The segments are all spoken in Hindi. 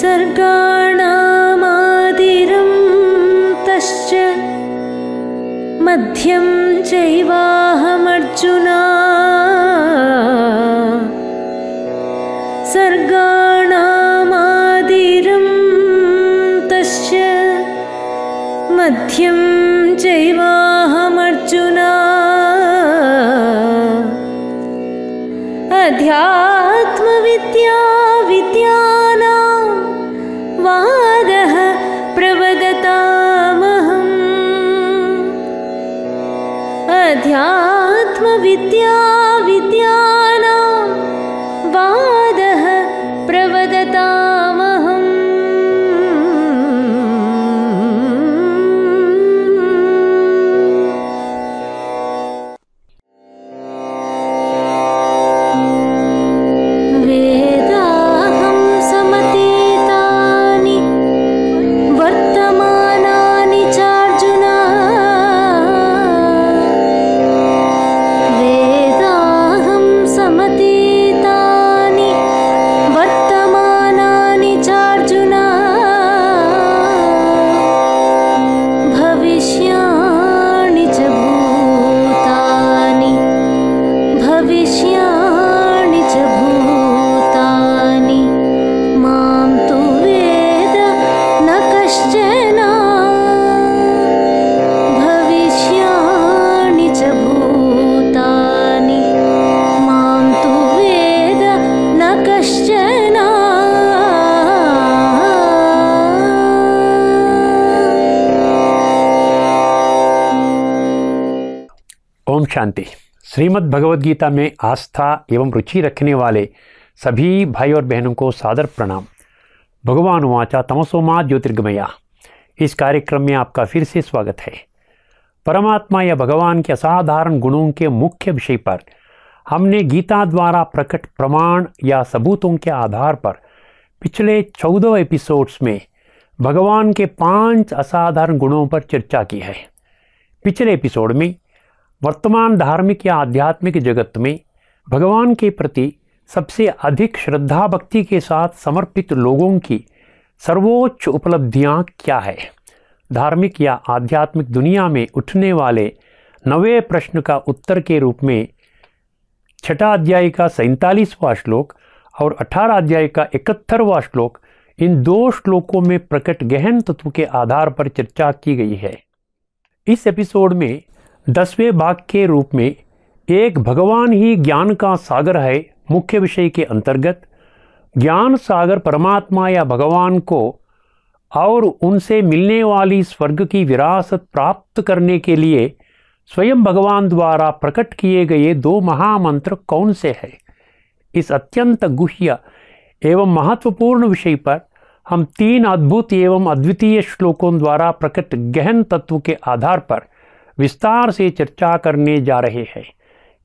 सर्गाणामादिरं तश्च मध्यं चैवाहमर्जुना सर्गाणामादिरं तश्च मध्यं चैवाहमर्जुना अध्यात्मविद्या विद्यानां वादः प्रवदतामहम् अध्यात्मविद्या विद्यानां वादः प्रवदतामहम् वेदाहं समतीतानि वर्तमानानि चार्जुन वेदाहं समतीतानि वर्तमानानि चार्जुन भविष्याणि च भूतानि भविष्याणि च भूतानि मां तु वेद न कश्चन भविष्याणि च भूतानि मां तु वेद न कश्चन ओम शांति। श्रीमद् भगवद गीता में आस्था एवं रुचि रखने वाले सभी भाई और बहनों को सादर प्रणाम। भगवान वाचा तमसोमा ज्योतिर्गमया इस कार्यक्रम में आपका फिर से स्वागत है। परमात्मा या भगवान के असाधारण गुणों के मुख्य विषय पर हमने गीता द्वारा प्रकट प्रमाण या सबूतों के आधार पर पिछले 14 एपिसोड्स में भगवान के 5 असाधारण गुणों पर चर्चा की है। पिछले एपिसोड में वर्तमान धार्मिक या आध्यात्मिक जगत में भगवान के प्रति सबसे अधिक श्रद्धा भक्ति के साथ समर्पित लोगों की सर्वोच्च उपलब्धियां क्या है, धार्मिक या आध्यात्मिक दुनिया में उठने वाले 9वें प्रश्न का उत्तर के रूप में 6 अध्याय का 47वां श्लोक और 18 अध्याय का 71वां श्लोक, इन 2 श्लोकों में प्रकट गहन तत्व के आधार पर चर्चा की गई है। इस एपिसोड में 10वें भाग के रूप में एक भगवान ही ज्ञान का सागर है मुख्य विषय के अंतर्गत ज्ञान सागर परमात्मा या भगवान को और उनसे मिलने वाली स्वर्ग की विरासत प्राप्त करने के लिए स्वयं भगवान द्वारा प्रकट किए गए 2 महामंत्र कौन से हैं। इस अत्यंत गुह्य एवं महत्वपूर्ण विषय पर हम 3 अद्भुत एवं अद्वितीय श्लोकों द्वारा प्रकट गहन तत्व के आधार पर विस्तार से चर्चा करने जा रहे हैं।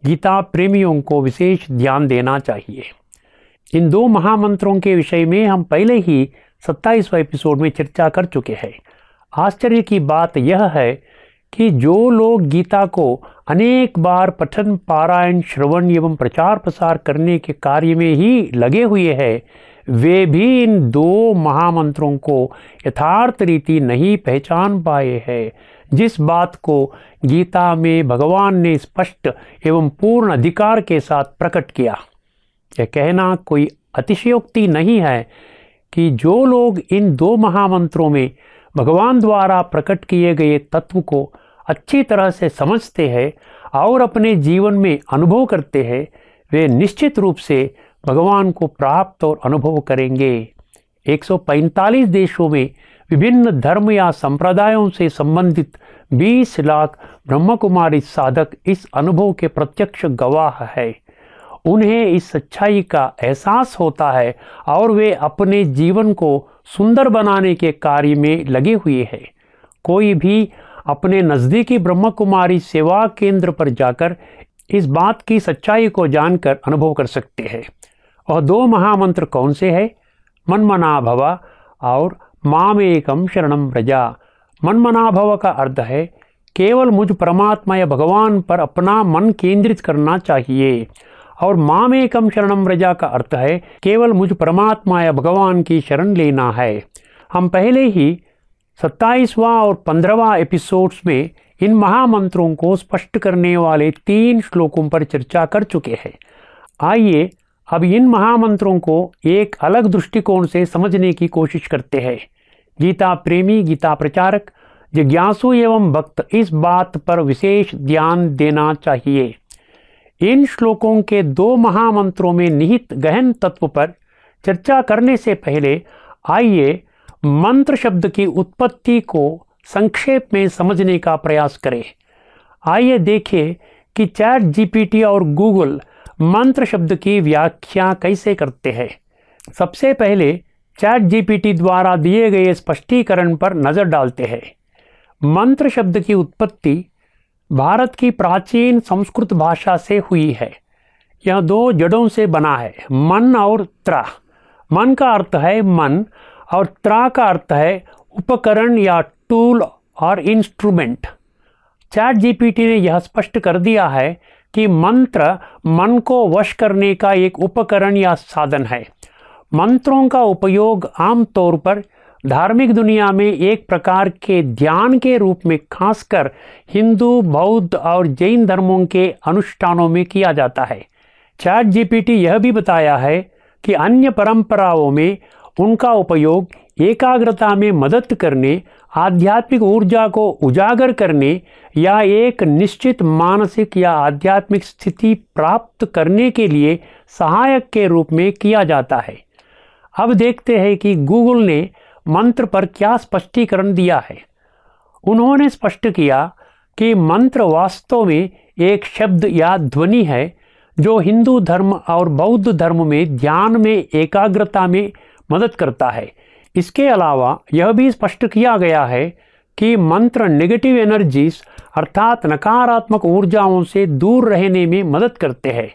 गीता प्रेमियों को विशेष ध्यान देना चाहिए। इन 2 महामंत्रों के विषय में हम पहले ही 27वां एपिसोड में चर्चा कर चुके हैं। आश्चर्य की बात यह है कि जो लोग गीता को अनेक बार पठन पारायण श्रवण एवं प्रचार प्रसार करने के कार्य में ही लगे हुए हैं, वे भी इन 2 महामंत्रों को यथार्थ रीति नहीं पहचान पाए हैं। जिस बात को गीता में भगवान ने स्पष्ट एवं पूर्ण अधिकार के साथ प्रकट किया। यह कहना कोई अतिशयोक्ति नहीं है कि जो लोग इन 2 महामंत्रों में भगवान द्वारा प्रकट किए गए तत्व को अच्छी तरह से समझते हैं और अपने जीवन में अनुभव करते हैं, वे निश्चित रूप से भगवान को प्राप्त और अनुभव करेंगे। 145 देशों में विभिन्न धर्म या संप्रदायों से संबंधित 20 लाख ब्रह्मकुमारी साधक इस अनुभव के प्रत्यक्ष गवाह है। उन्हें इस सच्चाई का एहसास होता है और वे अपने जीवन को सुंदर बनाने के कार्य में लगे हुए हैं। कोई भी अपने नज़दीकी ब्रह्मकुमारी सेवा केंद्र पर जाकर इस बात की सच्चाई को जानकर अनुभव कर सकते हैं। और 2 महामंत्र कौन से हैं? मनमना भव और मामेकम शरणम व्रजा। मनमना भव का अर्थ है केवल मुझ परमात्मा या भगवान पर अपना मन केंद्रित करना चाहिए और मामेकम शरणम व्रजा का अर्थ है केवल मुझ परमात्मा या भगवान की शरण लेना है। हम पहले ही 27वां और 15वां एपिसोड्स में इन महामंत्रों को स्पष्ट करने वाले 3 श्लोकों पर चर्चा कर चुके हैं। आइए अब इन महामंत्रों को एक अलग दृष्टिकोण से समझने की कोशिश करते हैं। गीता प्रेमी, गीता प्रचारक, जिज्ञासु एवं भक्त इस बात पर विशेष ध्यान देना चाहिए। इन श्लोकों के 2 महामंत्रों में निहित गहन तत्व पर चर्चा करने से पहले आइए मंत्र शब्द की उत्पत्ति को संक्षेप में समझने का प्रयास करें। आइए देखें कि चैट जीपीटी और गूगल मंत्र शब्द की व्याख्या कैसे करते हैं। सबसे पहले चैट जीपीटी द्वारा दिए गए स्पष्टीकरण पर नज़र डालते हैं। मंत्र शब्द की उत्पत्ति भारत की प्राचीन संस्कृत भाषा से हुई है। यह 2 जड़ों से बना है, मन और त्रा। मन का अर्थ है मन और त्रा का अर्थ है उपकरण या टूल और इंस्ट्रूमेंट। चैट जीपीटी ने यह स्पष्ट कर दिया है कि मंत्र मन को वश करने का एक उपकरण या साधन है। मंत्रों का उपयोग आमतौर पर धार्मिक दुनिया में एक प्रकार के ध्यान के रूप में खासकर हिंदू, बौद्ध और जैन धर्मों के अनुष्ठानों में किया जाता है। चैट जीपीटी यह भी बताया है कि अन्य परंपराओं में उनका उपयोग एकाग्रता में मदद करने, आध्यात्मिक ऊर्जा को उजागर करने या एक निश्चित मानसिक या आध्यात्मिक स्थिति प्राप्त करने के लिए सहायक के रूप में किया जाता है। अब देखते हैं कि गूगल ने मंत्र पर क्या स्पष्टीकरण दिया है। उन्होंने स्पष्ट किया कि मंत्र वास्तव में एक शब्द या ध्वनि है जो हिंदू धर्म और बौद्ध धर्म में ध्यान में एकाग्रता में मदद करता है। इसके अलावा यह भी स्पष्ट किया गया है कि मंत्र नेगेटिव एनर्जीज अर्थात नकारात्मक ऊर्जाओं से दूर रहने में मदद करते हैं।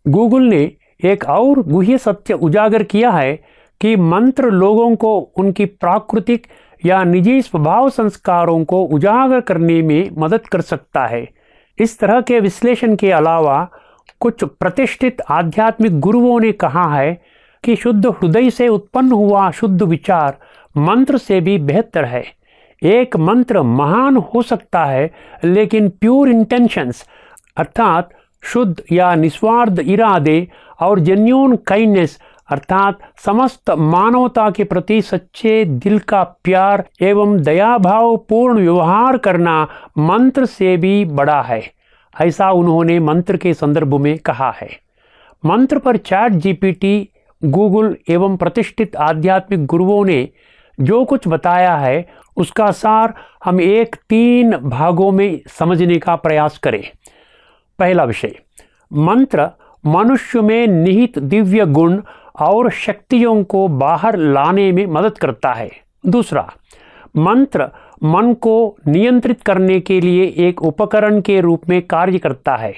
गूगल ने एक और गुह्य सत्य उजागर किया है कि मंत्र लोगों को उनकी प्राकृतिक या निजी स्वभाव संस्कारों को उजागर करने में मदद कर सकता है। इस तरह के विश्लेषण के अलावा कुछ प्रतिष्ठित आध्यात्मिक गुरुओं ने कहा है कि शुद्ध हृदय से उत्पन्न हुआ शुद्ध विचार मंत्र से भी बेहतर है। एक मंत्र महान हो सकता है, लेकिन प्योर इंटेंशंस अर्थात शुद्ध या निस्वार्थ इरादे और जेन्युइन काइंडनेस अर्थात समस्त मानवता के प्रति सच्चे दिल का प्यार एवं दयाभाव पूर्ण व्यवहार करना मंत्र से भी बड़ा है। ऐसा उन्होंने मंत्र के संदर्भ में कहा है। मंत्र पर चैट जीपीटी, गूगल एवं प्रतिष्ठित आध्यात्मिक गुरुओं ने जो कुछ बताया है उसका सार हम 3 भागों में समझने का प्रयास करें। पहला विषय, मंत्र मनुष्य में निहित दिव्य गुण और शक्तियों को बाहर लाने में मदद करता है। दूसरा, मंत्र मन को नियंत्रित करने के लिए एक उपकरण के रूप में कार्य करता है।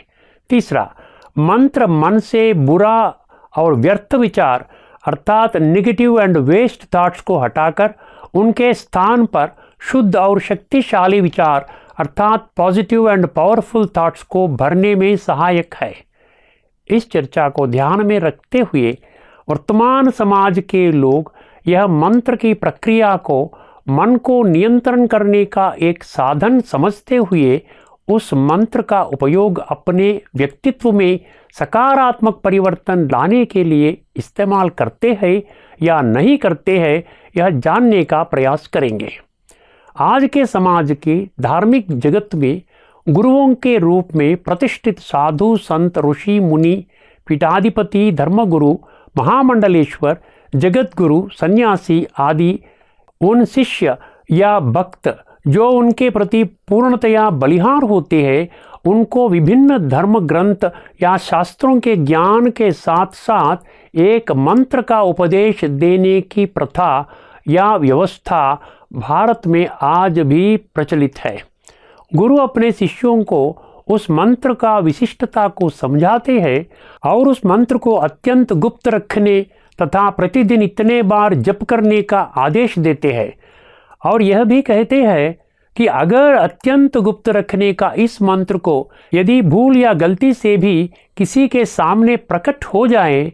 तीसरा, मंत्र मन से बुरा और व्यर्थ विचार अर्थात नेगेटिव एंड वेस्ट थॉट्स को हटाकर उनके स्थान पर शुद्ध और शक्तिशाली विचार अर्थात पॉजिटिव एंड पावरफुल थॉट्स को भरने में सहायक है। इस चर्चा को ध्यान में रखते हुए वर्तमान समाज के लोग यह मंत्र की प्रक्रिया को मन को नियंत्रण करने का एक साधन समझते हुए उस मंत्र का उपयोग अपने व्यक्तित्व में सकारात्मक परिवर्तन लाने के लिए इस्तेमाल करते हैं या नहीं करते हैं, यह जानने का प्रयास करेंगे। आज के समाज के धार्मिक जगत में गुरुओं के रूप में प्रतिष्ठित साधु, संत, ऋषि, मुनि, पीठाधिपति, धर्मगुरु, महामंडलेश्वर, जगत गुरु, सन्यासी आदि उन शिष्य या भक्त जो उनके प्रति पूर्णतया बलिहार होते हैं, उनको विभिन्न धर्म ग्रंथ या शास्त्रों के ज्ञान के साथ साथ एक मंत्र का उपदेश देने की प्रथा या व्यवस्था भारत में आज भी प्रचलित है। गुरु अपने शिष्यों को उस मंत्र का विशिष्टता को समझाते हैं और उस मंत्र को अत्यंत गुप्त रखने तथा प्रतिदिन इतने बार जप करने का आदेश देते हैं और यह भी कहते हैं कि अगर अत्यंत गुप्त रखने का इस मंत्र को यदि भूल या गलती से भी किसी के सामने प्रकट हो जाए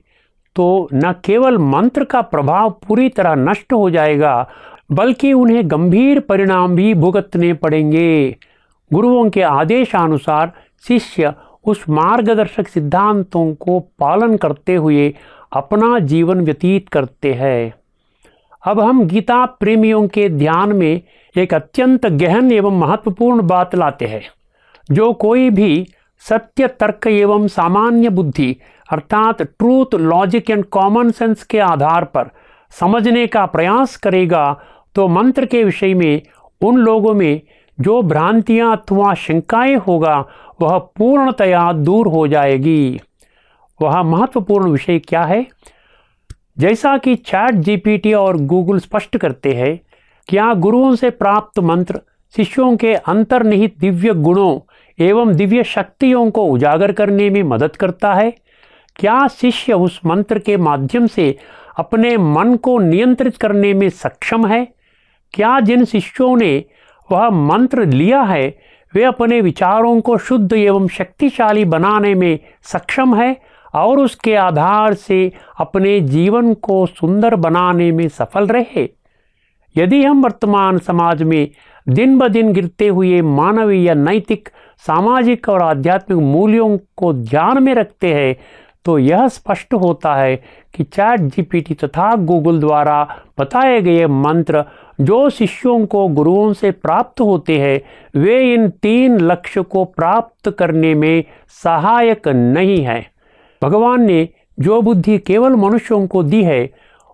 तो न केवल मंत्र का प्रभाव पूरी तरह नष्ट हो जाएगा बल्कि उन्हें गंभीर परिणाम भी भुगतने पड़ेंगे। गुरुओं के आदेशानुसार शिष्य उस मार्गदर्शक सिद्धांतों को पालन करते हुए अपना जीवन व्यतीत करते हैं। अब हम गीता प्रेमियों के ध्यान में एक अत्यंत गहन एवं महत्वपूर्ण बात लाते हैं। जो कोई भी सत्य, तर्क एवं सामान्य बुद्धि अर्थात truth, logic and common sense के आधार पर समझने का प्रयास करेगा तो मंत्र के विषय में उन लोगों में जो भ्रांतियां अथवा शंकाएं होगा वह पूर्णतया दूर हो जाएगी। वह महत्वपूर्ण विषय क्या है? जैसा कि चैट जीपीटी और गूगल स्पष्ट करते हैं, क्या गुरुओं से प्राप्त मंत्र शिष्यों के अंतर्निहित दिव्य गुणों एवं दिव्य शक्तियों को उजागर करने में मदद करता है? क्या शिष्य उस मंत्र के माध्यम से अपने मन को नियंत्रित करने में सक्षम है? क्या जिन शिष्यों ने वह मंत्र लिया है वे अपने विचारों को शुद्ध एवं शक्तिशाली बनाने में सक्षम है और उसके आधार से अपने जीवन को सुंदर बनाने में सफल रहे? यदि हम वर्तमान समाज में दिन ब दिन गिरते हुए मानवीय, नैतिक, सामाजिक और आध्यात्मिक मूल्यों को ध्यान में रखते हैं तो यह स्पष्ट होता है कि चैट जीपीटी तथा गूगल द्वारा बताए गए मंत्र जो शिष्यों को गुरुओं से प्राप्त होते हैं वे इन 3 लक्ष्य को प्राप्त करने में सहायक नहीं है। भगवान ने जो बुद्धि केवल मनुष्यों को दी है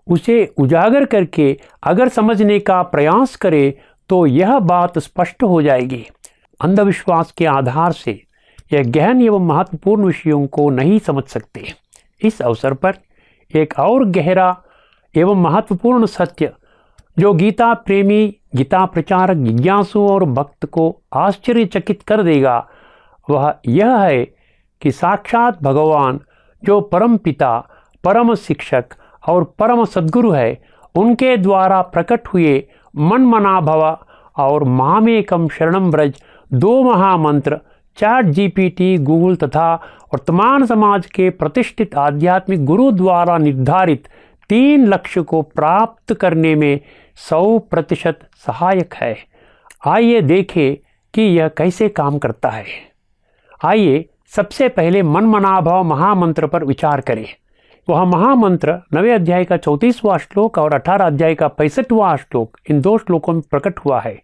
उसे उजागर करके अगर समझने का प्रयास करे तो यह बात स्पष्ट हो जाएगी। अंधविश्वास के आधार से यह गहन एवं महत्वपूर्ण विषयों को नहीं समझ सकते। इस अवसर पर एक और गहरा एवं महत्वपूर्ण सत्य जो गीता प्रेमी, गीता प्रचारक, जिज्ञासु और भक्त को आश्चर्यचकित कर देगा वह यह है कि साक्षात भगवान जो परम पिता, परम शिक्षक और परम सद्गुरु है उनके द्वारा प्रकट हुए मन्मनाभव और मामेकम शरणम व्रज 2 महामंत्र चैट जीपीटी, गूगल तथा वर्तमान समाज के प्रतिष्ठित आध्यात्मिक गुरु द्वारा निर्धारित 3 लक्ष्य को प्राप्त करने में 100% सहायक है। आइए देखें कि यह कैसे काम करता है। आइए सबसे पहले मनमनाभव महामंत्र पर विचार करें। वह महामंत्र 9वें अध्याय का 34वां श्लोक और 18 अध्याय का 65वां श्लोक, इन 2 श्लोकों में प्रकट हुआ है।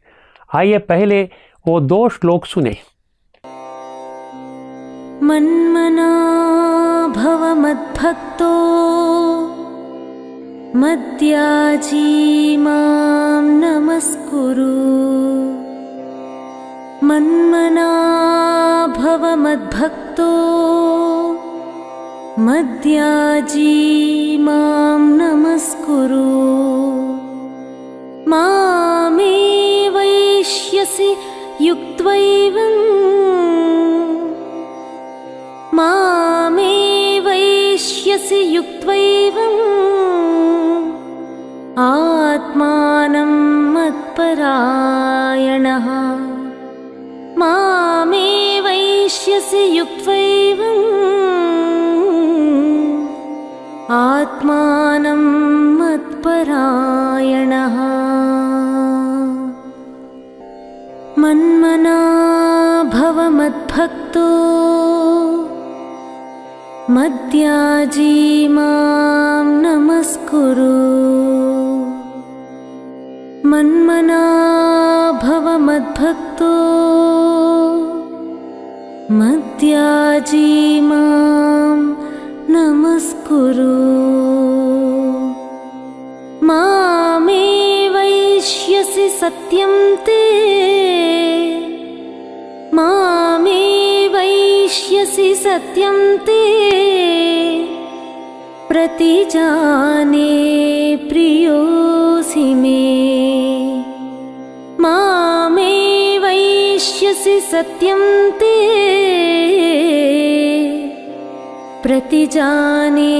आइए पहले वो 2 श्लोक सुने। मन्मना भव मद्भक्तो मद्याजी मां नमस्कुरु। मन्मना भव मद्भक्तो मद्याजी मां नमस्कुरु। मामे वैष्यसि युक्त्वैवम् मामे वैष्यसि युक्त्वैवम् आत्मानं मत्परायणः। मामे वैष्यसि युक्त्वैवम् आत्मानं मत्परायणः। मन्मना भव मद्भक्तो मद्याजी मां नमस्कुरु। मन्मना भव मद्भक्तो मद्याजी मां नमस्कुरु। मामे वैष्यसि सत्यं ते मामे वैष्यसि सत्यं ते प्रतिजाने प्रियोऽसि मे। मामे वैष्यसि सत्यं ते प्रतिजाने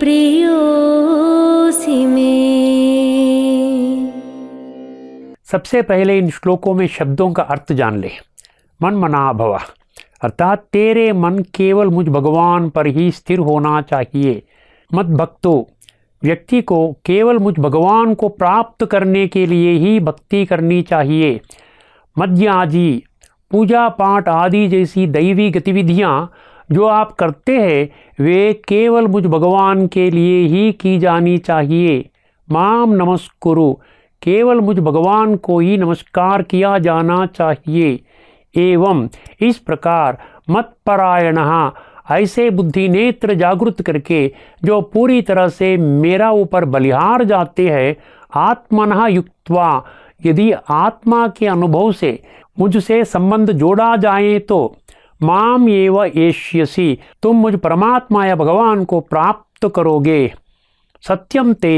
प्रियोऽसि मे। सबसे पहले इन श्लोकों में शब्दों का अर्थ जान ले। मन मना भव अर्थात तेरे मन केवल मुझ भगवान पर ही स्थिर होना चाहिए। मद भक्तो व्यक्ति को केवल मुझ भगवान को प्राप्त करने के लिए ही भक्ति करनी चाहिए। मद्याजी पूजा पाठ आदि जैसी दैवी गतिविधियाँ जो आप करते हैं वे केवल मुझ भगवान के लिए ही की जानी चाहिए। माम नमस्कुरु केवल मुझ भगवान को ही नमस्कार किया जाना चाहिए। एवं इस प्रकार मत्परायणः ऐसे बुद्धि नेत्र जागृत करके जो पूरी तरह से मेरा ऊपर बलिहार जाते हैं, आत्मनः युक्त्वा यदि आत्मा के अनुभव से मुझसे संबंध जोड़ा जाए तो माम एव एष्यसि तुम मुझ परमात्मा या भगवान को प्राप्त करोगे। सत्यम ते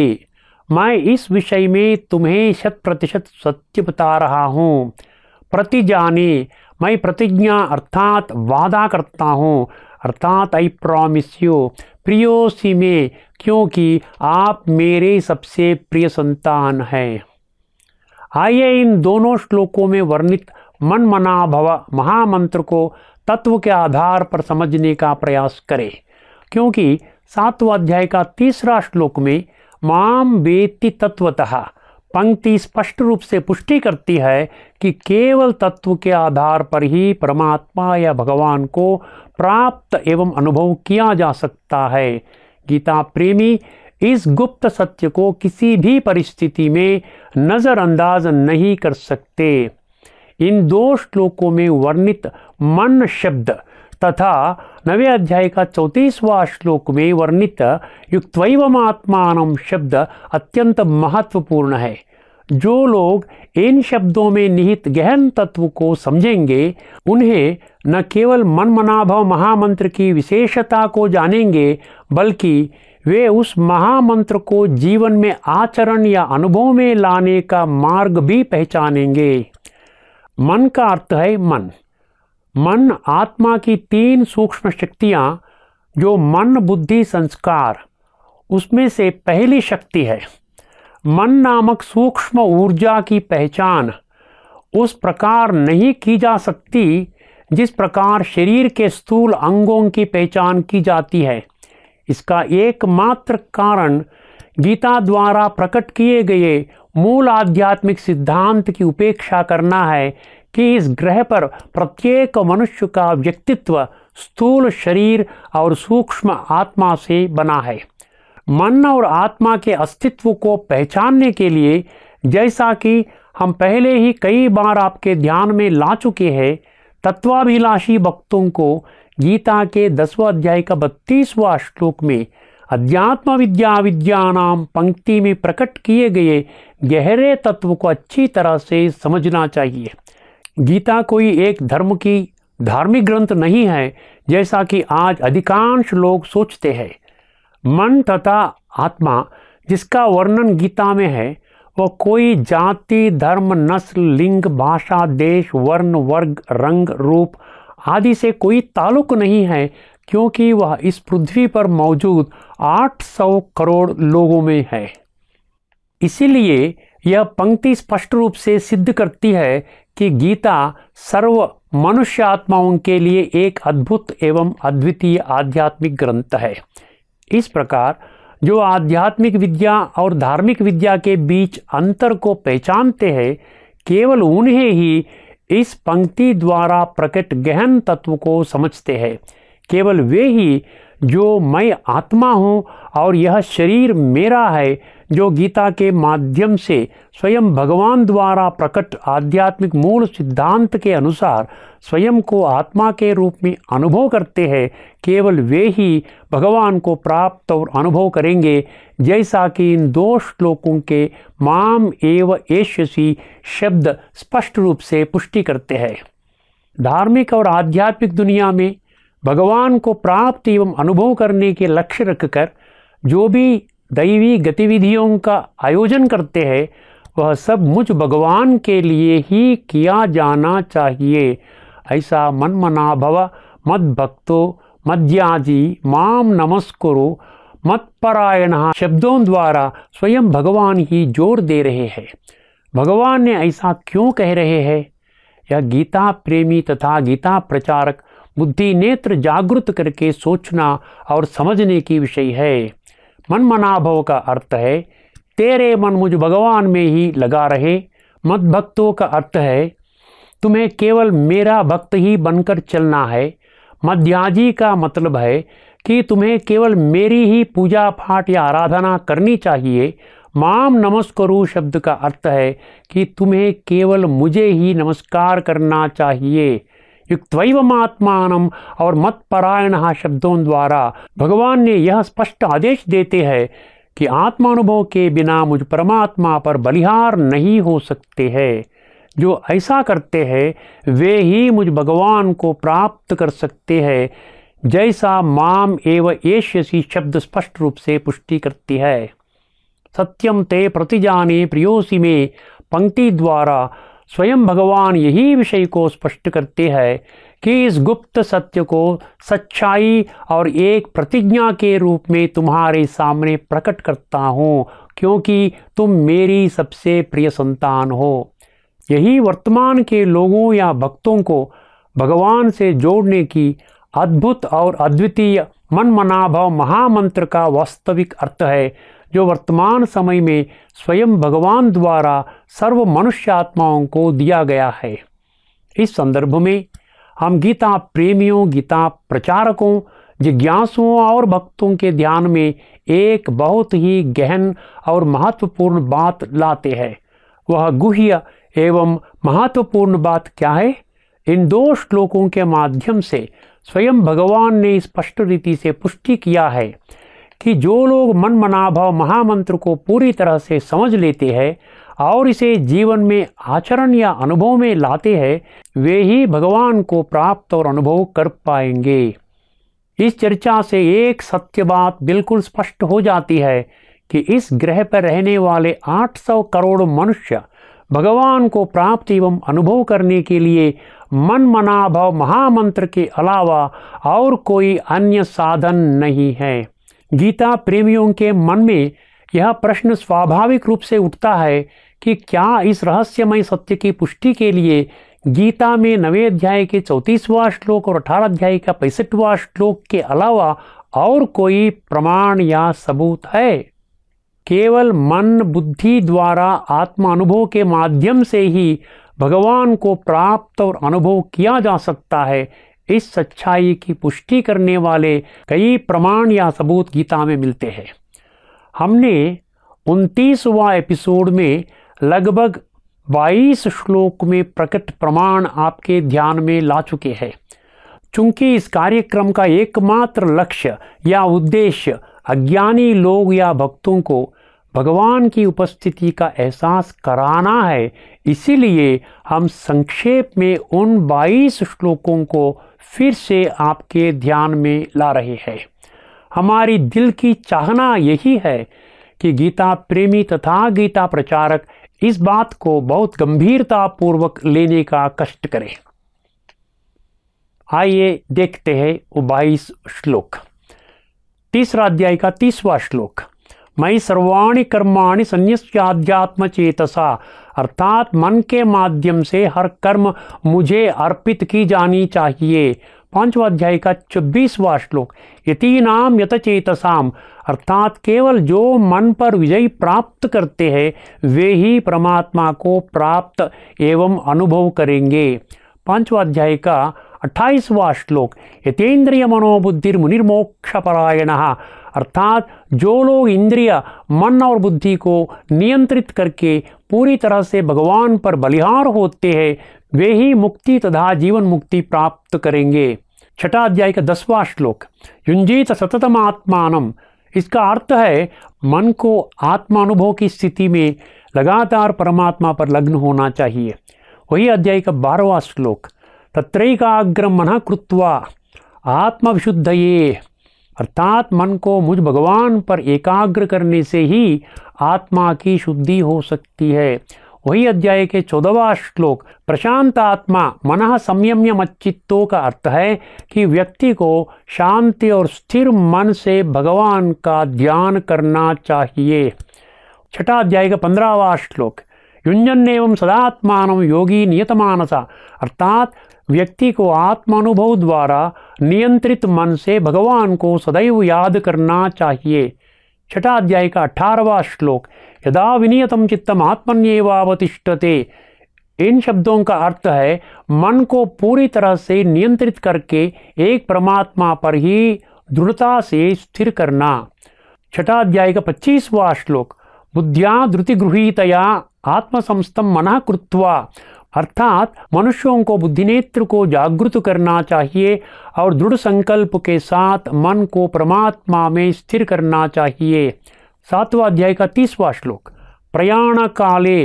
मैं इस विषय में तुम्हें 100% सत्य बता रहा हूँ। प्रतिजाने मैं प्रतिज्ञा अर्थात वादा करता हूँ, अर्थात आई प्रॉमिस यू प्रियोसी में, क्योंकि आप मेरे सबसे प्रिय संतान हैं। आइए इन दोनों श्लोकों में वर्णित मन मना भव महामंत्र को तत्व के आधार पर समझने का प्रयास करें, क्योंकि 7वां अध्याय का 3रा श्लोक में माम वेत्ति तत्वतः पंक्ति स्पष्ट रूप से पुष्टि करती है कि केवल तत्व के आधार पर ही परमात्मा या भगवान को प्राप्त एवं अनुभव किया जा सकता है। गीता प्रेमी इस गुप्त सत्य को किसी भी परिस्थिति में नजरअंदाज नहीं कर सकते। इन 2 श्लोकों में वर्णित मन शब्द तथा 9वें अध्याय का 34वां श्लोक में वर्णित युक्त्वैवमात्मानं शब्द अत्यंत महत्वपूर्ण है। जो लोग इन शब्दों में निहित गहन तत्व को समझेंगे उन्हें न केवल मन मना भव महामंत्र की विशेषता को जानेंगे, बल्कि वे उस महामंत्र को जीवन में आचरण या अनुभव में लाने का मार्ग भी पहचानेंगे। मन का अर्थ है मन। मन आत्मा की 3 सूक्ष्म शक्तियाँ जो मन बुद्धि संस्कार, उसमें से पहली शक्ति है। मन नामक सूक्ष्म ऊर्जा की पहचान उस प्रकार नहीं की जा सकती जिस प्रकार शरीर के स्थूल अंगों की पहचान की जाती है। इसका एकमात्र कारण गीता द्वारा प्रकट किए गए मूल आध्यात्मिक सिद्धांत की उपेक्षा करना है कि इस ग्रह पर प्रत्येक मनुष्य का व्यक्तित्व स्थूल शरीर और सूक्ष्म आत्मा से बना है। मन और आत्मा के अस्तित्व को पहचानने के लिए, जैसा कि हम पहले ही कई बार आपके ध्यान में ला चुके हैं, तत्वाभिलाषी भक्तों को गीता के 10वें अध्याय का 32वां श्लोक में अध्यात्म विद्या विद्यानाम पंक्ति में प्रकट किए गए गहरे तत्व को अच्छी तरह से समझना चाहिए। गीता कोई एक धर्म की धार्मिक ग्रंथ नहीं है जैसा कि आज अधिकांश लोग सोचते हैं। मन तथा आत्मा जिसका वर्णन गीता में है वह कोई जाति धर्म नस्ल लिंग भाषा देश वर्ण वर्ग रंग रूप आदि से कोई ताल्लुक नहीं है, क्योंकि वह इस पृथ्वी पर मौजूद 800 करोड़ लोगों में है। इसीलिए यह पंक्ति स्पष्ट रूप से सिद्ध करती है कि गीता सर्व मनुष्य आत्माओं के लिए एक अद्भुत एवं अद्वितीय आध्यात्मिक ग्रंथ है। इस प्रकार जो आध्यात्मिक विद्या और धार्मिक विद्या के बीच अंतर को पहचानते हैं, केवल उन्हें ही इस पंक्ति द्वारा प्रकट गहन तत्व को समझते हैं। केवल वे ही जो मैं आत्मा हूँ और यह शरीर मेरा है, जो गीता के माध्यम से स्वयं भगवान द्वारा प्रकट आध्यात्मिक मूल सिद्धांत के अनुसार स्वयं को आत्मा के रूप में अनुभव करते हैं, केवल वे ही भगवान को प्राप्त और अनुभव करेंगे, जैसा कि इन 2 श्लोकों के माम एव एष्यसि शब्द स्पष्ट रूप से पुष्टि करते हैं। धार्मिक और आध्यात्मिक दुनिया में भगवान को प्राप्त एवं अनुभव करने के लक्ष्य रखकर जो भी दैवी गतिविधियों का आयोजन करते हैं, वह सब मुझ भगवान के लिए ही किया जाना चाहिए। ऐसा मन मना भव मद भक्तो मद्याजी माम नमस्कुरु मत्परायणः शब्दों द्वारा स्वयं भगवान ही जोर दे रहे हैं। भगवान ने ऐसा क्यों कह रहे हैं? यह गीता प्रेमी तथा गीता प्रचारक बुद्धि नेत्र जागृत करके सोचना और समझने की विषय है। मन मनाभव का अर्थ है तेरे मन मुझ भगवान में ही लगा रहे। मद भक्तों का अर्थ है तुम्हें केवल मेरा भक्त ही बनकर चलना है। मध्याजी का मतलब है कि तुम्हें केवल मेरी ही पूजा पाठ या आराधना करनी चाहिए। माम नमस्करु शब्द का अर्थ है कि तुम्हें केवल मुझे ही नमस्कार करना चाहिए। युक्त्वैवमात्मानम् और मत परायण शब्दों द्वारा भगवान ने यह स्पष्ट आदेश देते हैं कि आत्मानुभव के बिना मुझ परमात्मा पर बलिहार नहीं हो सकते हैं। जो ऐसा करते हैं वे ही मुझ भगवान को प्राप्त कर सकते हैं, जैसा माम एव एष्यसि शब्द स्पष्ट रूप से पुष्टि करती है। सत्यम ते प्रतिजाने प्रियोसि में पंक्ति द्वारा स्वयं भगवान यही विषय को स्पष्ट करते हैं कि इस गुप्त सत्य को सच्चाई और एक प्रतिज्ञा के रूप में तुम्हारे सामने प्रकट करता हूँ, क्योंकि तुम मेरी सबसे प्रिय संतान हो। यही वर्तमान के लोगों या भक्तों को भगवान से जोड़ने की अद्भुत और अद्वितीय मन मनाभव महामंत्र का वास्तविक अर्थ है, जो वर्तमान समय में स्वयं भगवान द्वारा सर्व मनुष्य आत्माओं को दिया गया है। इस संदर्भ में हम गीता प्रेमियों, गीता प्रचारकों, जिज्ञासुओं और भक्तों के ध्यान में एक बहुत ही गहन और महत्वपूर्ण बात लाते हैं। वह गुह्य एवं महत्वपूर्ण बात क्या है? इन 2 श्लोकों के माध्यम से स्वयं भगवान ने स्पष्ट रीति से पुष्टि किया है कि जो लोग मन मनाभव महामंत्र को पूरी तरह से समझ लेते हैं और इसे जीवन में आचरण या अनुभव में लाते हैं, वे ही भगवान को प्राप्त और अनुभव कर पाएंगे। इस चर्चा से एक सत्य बात बिल्कुल स्पष्ट हो जाती है कि इस ग्रह पर रहने वाले 800 करोड़ मनुष्य भगवान को प्राप्त एवं अनुभव करने के लिए मन मनाभव महामंत्र के अलावा और कोई अन्य साधन नहीं है। गीता प्रेमियों के मन में यह प्रश्न स्वाभाविक रूप से उठता है कि क्या इस रहस्यमय सत्य की पुष्टि के लिए गीता में 9वें अध्याय के 34वां श्लोक और 18 अध्याय का 65वां श्लोक के अलावा और कोई प्रमाण या सबूत है? केवल मन बुद्धि द्वारा आत्मा अनुभव के माध्यम से ही भगवान को प्राप्त और अनुभव किया जा सकता है। इस सच्चाई की पुष्टि करने वाले कई प्रमाण या सबूत गीता में मिलते हैं। हमने 29वां एपिसोड में लगभग 22 श्लोक में प्रकट प्रमाण आपके ध्यान में ला चुके हैं। चूंकि इस कार्यक्रम का एकमात्र लक्ष्य या उद्देश्य अज्ञानी लोग या भक्तों को भगवान की उपस्थिति का एहसास कराना है, इसीलिए हम संक्षेप में उन 22 श्लोकों को फिर से आपके ध्यान में ला रहे हैं। हमारी दिल की चाहना यही है कि गीता प्रेमी तथा गीता प्रचारक इस बात को बहुत गंभीरता पूर्वक लेने का कष्ट करें। आइए देखते हैं वो 22 श्लोक। 3रा अध्याय का 30वां श्लोक। मयि सर्वाणि कर्माणि संन्यस्याध्यात्म चेतसा, अर्थात मन के माध्यम से हर कर्म मुझे अर्पित की जानी चाहिए। 5वां अध्याय का 24वां श्लोक। यतीनाम यतचेतसाम, अर्थात केवल जो मन पर विजय प्राप्त करते हैं वे ही परमात्मा को प्राप्त एवं अनुभव करेंगे। 5वां अध्याय का 28वां श्लोक। यतेन्द्रिय मनोबुद्धिर मुनिर्मोक्षपरायणः, अर्थात जो लोग इंद्रिय मन और बुद्धि को नियंत्रित करके पूरी तरह से भगवान पर बलिहार होते हैं वे ही मुक्ति तथा जीवन मुक्ति प्राप्त करेंगे। 6वां अध्याय का 10वां श्लोक। युंजीत सततम आत्मानम, इसका अर्थ है मन को आत्मानुभव की स्थिति में लगातार परमात्मा पर लग्न होना चाहिए। वही अध्याय का 12वां श्लोक। तत्रैकाग्रम मनः कृत्वा आत्मविशुद्धये, अर्थात मन को मुझ भगवान पर एकाग्र करने से ही आत्मा की शुद्धि हो सकती है। वही अध्याय के 14वां श्लोक। प्रशांत आत्मा मनः संयम्य मच्चित्तो का अर्थ है कि व्यक्ति को शांति और स्थिर मन से भगवान का ध्यान करना चाहिए। 6वां अध्याय का 15वां श्लोक। युञ्जन् एवं सदात्मानं योगी नियतमानसा, अर्थात व्यक्ति को आत्मानुभव द्वारा नियंत्रित मन से भगवान को सदैव याद करना चाहिए। छठा अध्याय का 18वां श्लोक, यदा विनियतम चित्तम आत्मन्येवावतिष्ठते। इन शब्दों का अर्थ है मन को पूरी तरह से नियंत्रित करके एक परमात्मा पर ही दृढ़ता से स्थिर करना। छठा अध्याय का 25वां श्लोक, बुद्ध्या धृतिगृहीतया आत्मसंस्थम मनः कृत्वा, अर्थात मनुष्यों को बुद्धिनेत्र को जागृत करना चाहिए और दृढ़ संकल्प के साथ मन को परमात्मा में स्थिर करना चाहिए। 7वां अध्याय का 30वां श्लोक, प्रयाण काले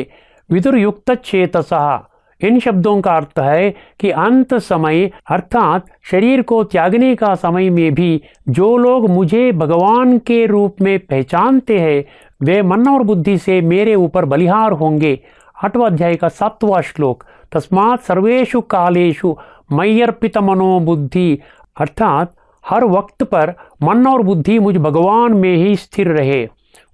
विदुरयुक्त चेतसः। इन शब्दों का अर्थ है कि अंत समय अर्थात शरीर को त्यागने का समय में भी जो लोग मुझे भगवान के रूप में पहचानते हैं वे मन और बुद्धि से मेरे ऊपर बलिहार होंगे। 8वां अध्याय का 7वां श्लोक, तस्मात् सर्वेषु कालेषु मय्यर्पित मनो बुद्धि, अर्थात हर वक्त पर मन और बुद्धि मुझ भगवान में ही स्थिर रहे।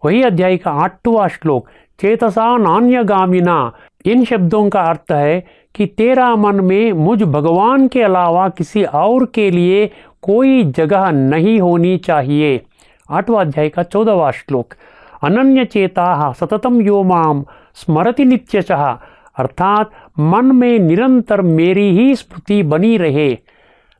वही अध्याय का 8वां श्लोक, चेतसा नान्यगामिना। इन शब्दों का अर्थ है कि तेरा मन में मुझ भगवान के अलावा किसी और के लिए कोई जगह नहीं होनी चाहिए। 8वां अध्याय का 14वां श्लोक, अनन्य चेता सततम यो माम स्मरति नित्यशः, अर्थात मन में निरंतर मेरी ही स्मृति बनी रहे।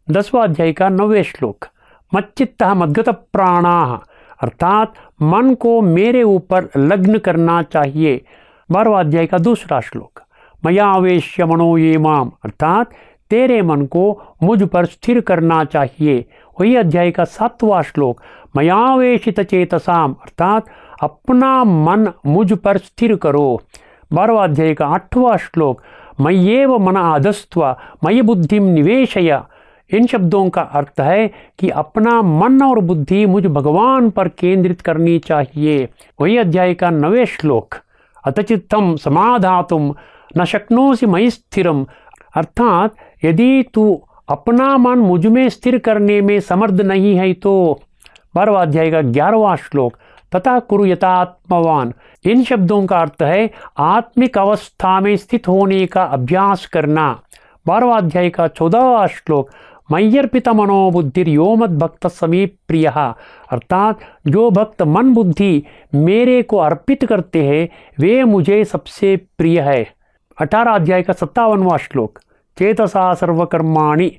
10वां अध्याय का 9वें श्लोक, मच्चित्तः मद्गत प्राणाः, अर्थात मन को मेरे ऊपर लग्न करना चाहिए। 12वां अध्याय का 2वां श्लोक, मया आवेश्य मनो ये माम, अर्थात तेरे मन को मुझ पर स्थिर करना चाहिए। वही अध्याय का 7वां श्लोक, मयावेशित चेतसाम, अर्थात अपना मन मुझ पर स्थिर करो। 12वां अध्याय का 8वां श्लोक, मय्येव मन आधस्त्वा मयि बुद्धिम निवेशय। इन शब्दों का अर्थ है कि अपना मन और बुद्धि मुझ भगवान पर केंद्रित करनी चाहिए। वही अध्याय का 9वें श्लोक, अतचित्तम समाधातुम न शक्नोसि मयि स्थिरम, अर्थात यदि तू अपना मन मुझ में स्थिर करने में समर्थ नहीं है तो। 12वां अध्याय का 11वां श्लोक, तथा कुरु यथात्मवान। इन शब्दों का अर्थ है आत्मिक अवस्था में स्थित होने का अभ्यास करना। 12वां अध्याय का 14वां श्लोक, मय्यर्पित मनो बुद्धिर यो मद भक्त समीप प्रिय, अर्थात जो भक्त मन बुद्धि मेरे को अर्पित करते हैं वे मुझे सबसे प्रिय है। 18 अध्याय का 57वां श्लोक, चेतसा सर्वकर्माणि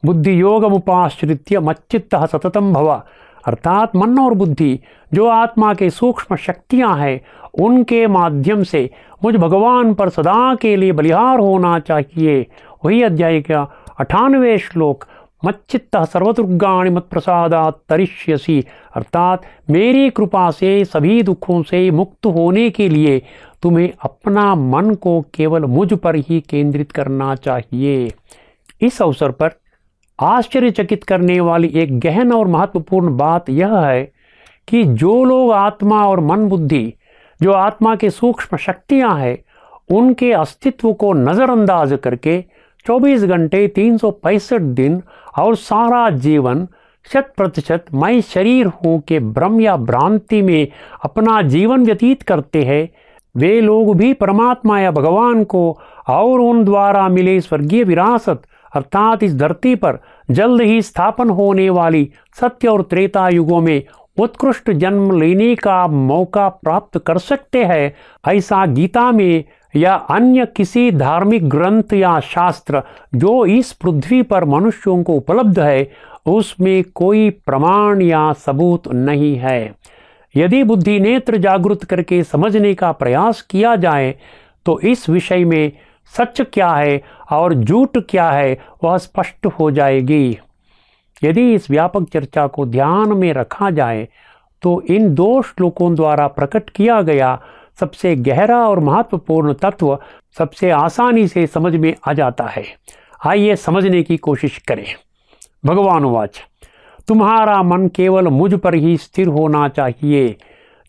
बुद्धि योगमुपाश्रित्य मच्चित्तः सततम भव, अर्थात मन और बुद्धि जो आत्मा के सूक्ष्म शक्तियां हैं उनके माध्यम से मुझ भगवान पर सदा के लिए बलिहार होना चाहिए। वही अध्याय का 98वें श्लोक, मच्चित्तः सर्वदुर्गाणि मत्प्रसादात् तरिष्यसि, अर्थात मेरी कृपा से सभी दुखों से मुक्त होने के लिए तुम्हें अपना मन को केवल मुझ पर ही केंद्रित करना चाहिए। इस अवसर पर आश्चर्यचकित करने वाली एक गहन और महत्वपूर्ण बात यह है कि जो लोग आत्मा और मन बुद्धि जो आत्मा के सूक्ष्म शक्तियां हैं उनके अस्तित्व को नज़रअंदाज करके 24 घंटे 365 दिन और सारा जीवन 100% मैं शरीर हूँ के भ्रम या भ्रांति में अपना जीवन व्यतीत करते हैं वे लोग भी परमात्मा या भगवान को और उन द्वारा मिले स्वर्गीय विरासत अर्थात इस धरती पर जल्द ही स्थापन होने वाली सत्य और त्रेता युगों में उत्कृष्ट जन्म लेने का मौका प्राप्त कर सकते हैं। ऐसा गीता में या अन्य किसी धार्मिक ग्रंथ या शास्त्र जो इस पृथ्वी पर मनुष्यों को उपलब्ध है उसमें कोई प्रमाण या सबूत नहीं है। यदि बुद्धि नेत्र जागृत करके समझने का प्रयास किया जाए तो इस विषय में सच क्या है और झूठ क्या है वह स्पष्ट हो जाएगी। यदि इस व्यापक चर्चा को ध्यान में रखा जाए तो इन 2 श्लोकों द्वारा प्रकट किया गया सबसे गहरा और महत्वपूर्ण तत्व सबसे आसानी से समझ में आ जाता है। आइए समझने की कोशिश करें। भगवान वाच, तुम्हारा मन केवल मुझ पर ही स्थिर होना चाहिए।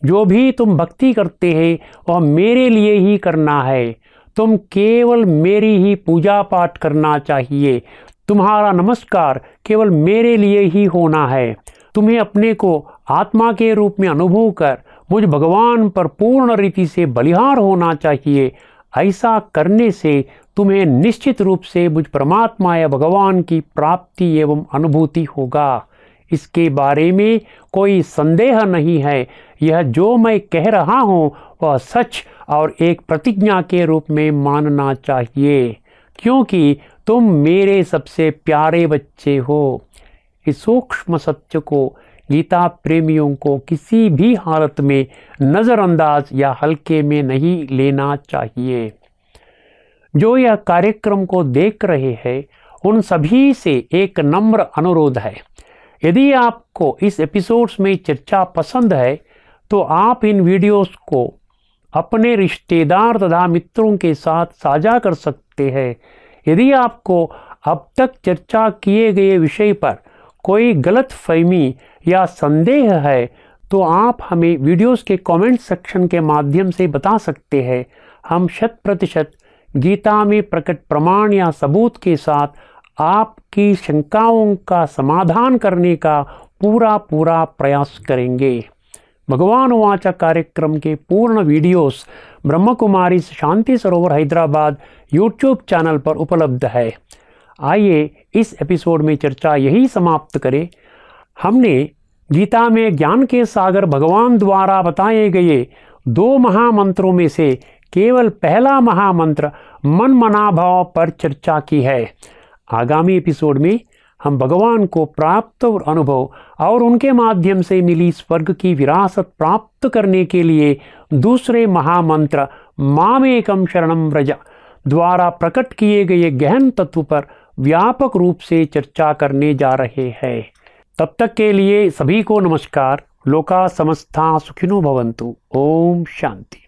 जो भी तुम भक्ति करते हैं वह मेरे लिए ही करना है। तुम केवल मेरी ही पूजा पाठ करना चाहिए। तुम्हारा नमस्कार केवल मेरे लिए ही होना है। तुम्हें अपने को आत्मा के रूप में अनुभव कर मुझ भगवान पर पूर्ण रीति से बलिहार होना चाहिए। ऐसा करने से तुम्हें निश्चित रूप से मुझ परमात्मा या भगवान की प्राप्ति एवं अनुभूति होगा। इसके बारे में कोई संदेह नहीं है। यह जो मैं कह रहा हूँ वह सच और एक प्रतिज्ञा के रूप में मानना चाहिए, क्योंकि तुम मेरे सबसे प्यारे बच्चे हो। इस सूक्ष्म सत्य को गीता प्रेमियों को किसी भी हालत में नज़रअंदाज या हल्के में नहीं लेना चाहिए। जो यह कार्यक्रम को देख रहे हैं उन सभी से एक नम्र अनुरोध है, यदि आपको इस एपिसोड्स में चर्चा पसंद है तो आप इन वीडियोस को अपने रिश्तेदार तथा मित्रों के साथ साझा कर सकते हैं। यदि आपको अब तक चर्चा किए गए विषय पर कोई गलत फहमी या संदेह है तो आप हमें वीडियोस के कमेंट सेक्शन के माध्यम से बता सकते हैं। हम 100% गीता में प्रकट प्रमाण या सबूत के साथ आपकी शंकाओं का समाधान करने का पूरा प्रयास करेंगे। भगवान वाचा कार्यक्रम के पूर्ण वीडियोस ब्रह्म कुमारी शांति सरोवर हैदराबाद यूट्यूब चैनल पर उपलब्ध है। आइए इस एपिसोड में चर्चा यही समाप्त करें। हमने गीता में ज्ञान के सागर भगवान द्वारा बताए गए 2 महामंत्रों में से केवल पहला महामंत्र मन मना भाव पर चर्चा की है। आगामी एपिसोड में हम भगवान को प्राप्त अनुभव और उनके माध्यम से मिली स्वर्ग की विरासत प्राप्त करने के लिए दूसरे महामंत्र मामेकम शरणम व्रज द्वारा प्रकट किए गए गहन तत्व पर व्यापक रूप से चर्चा करने जा रहे हैं। तब तक के लिए सभी को नमस्कार। लोका समस्ता सुखिनो भवन्तु। ओम शांति।